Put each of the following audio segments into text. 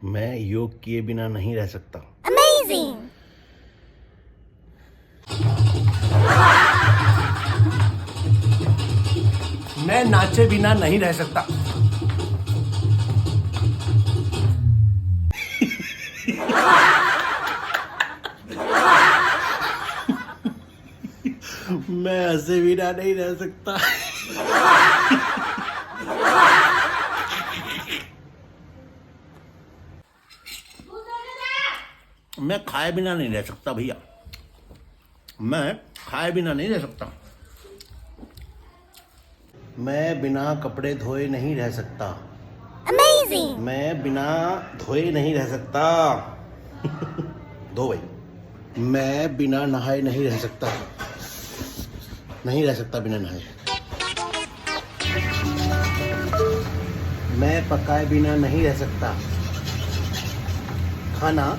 मैं योग किए बिना नहीं रह सकता। Amazing! मैं नाचे बिना नहीं रह सकता। मैं हंसे बिना नहीं रह सकता। मैं खाए बिना नहीं रह सकता भैया। मैं खाए बिना नहीं रह सकता। मैं बिना कपड़े धोए नहीं रह सकता। Amazing! मैं बिना धोए नहीं रह सकता। धो भाई। मैं बिना नहाए नहीं रह सकता। नहीं रह सकता बिना नहाए। मैं पकाए बिना नहीं रह सकता खाना।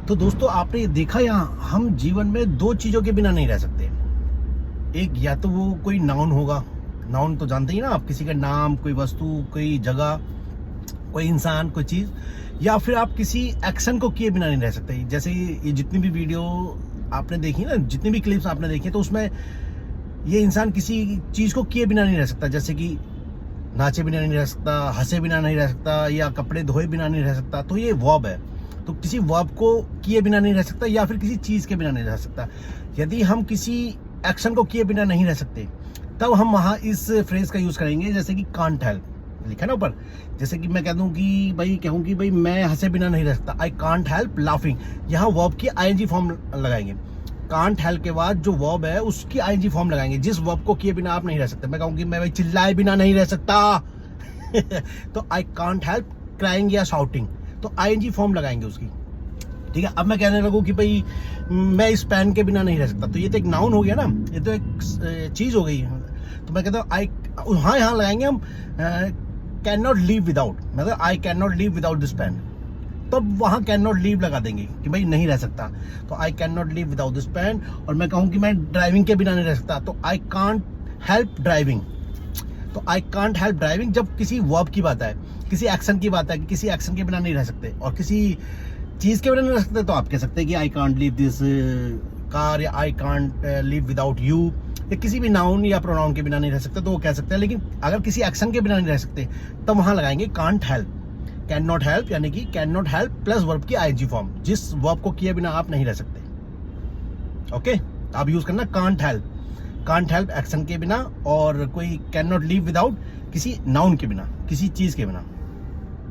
तो दोस्तों आपने ये देखा, यहाँ हम जीवन में दो चीजों के बिना नहीं रह सकते। एक या तो वो कोई नाउन होगा, नाउन तो जानते ही ना आप, किसी का नाम, कोई वस्तु, कोई जगह, कोई इंसान, कोई चीज, या फिर आप किसी एक्शन को किए बिना नहीं रह सकते। जैसे ये जितनी भी वीडियो आपने देखी ना, जितनी भी क्लिप्स आपने देखी, तो उसमें ये इंसान किसी चीज को किए बिना नहीं रह सकता। जैसे कि नाचे बिना नहीं रह सकता, हंसे बिना नहीं रह सकता, या कपड़े धोए बिना नहीं रह सकता। तो ये वर्ब है। तो किसी वर्ब को किए बिना नहीं रह सकता, या फिर किसी चीज के बिना नहीं रह सकता। यदि हम किसी एक्शन को किए बिना नहीं रह सकते, तब हम वहां इस फ्रेज का यूज करेंगे, जैसे कि कांट हेल्प लिखा ना ऊपर। जैसे कि मैं कह दूं कि भाई मैं हंसे बिना नहीं रह सकता, आई कांट हेल्प लाफिंग। यहाँ वर्ब की आईएनजी फॉर्म लगाएंगे। कांट हेल्प के बाद जो वर्ब है उसकी आईएनजी फॉर्म लगाएंगे, जिस वर्ब को किए बिना आप नहीं रह सकते। मैं कहूंगी मैं भाई चिल्लाए बिना नहीं रह सकता। तो आई कांट हेल्प क्राइंग या शाउटिंग, तो आईएनजी फॉर्म लगाएंगे उसकी। ठीक है, अब मैं कहने लगूं कि भाई मैं इस पेन के बिना नहीं रह सकता, तो ये तो एक नाउन हो गया ना, ये तो एक चीज हो गई। तो मैं कहता हूँ आई, हाँ यहाँ लगाएंगे हम कैन नॉट लीव विदाउट, मतलब I can not leave without this pen. तब वहां कैन नॉट लीव लगा देंगे कि भाई नहीं रह सकता। तो I can not leave without this pen. और मैं कहूँ कि मैं ड्राइविंग के बिना नहीं रह सकता, तो आई कांट हेल्प ड्राइविंग। तो आई कांट हेल्प ड्राइविंग जब किसी वर्ब की बात है, किसी एक्शन की बात है, कि किसी एक्शन के बिना नहीं रह सकते। और किसी चीज के बिना नहीं रह सकते, तो आप कह सकते हैं कि I can't leave this car, या I can't live without you. या किसी भी नाउन या प्रोनाउन के बिना नहीं रह सकते, तो वो कह सकते हैं। लेकिन अगर किसी एक्शन के बिना नहीं रह सकते, तब वहां लगाएंगे can't help. Can not help यानी कि can not help plus verb की आईएनजी फॉर्म, जिस वर्ब को किए बिना आप नहीं रह सकते। ओके, आप यूज करना can't help. Can't help action के बिना, और कोई कैन नॉट लीव विदाउट किसी नाउन के बिना, किसी चीज के बिना।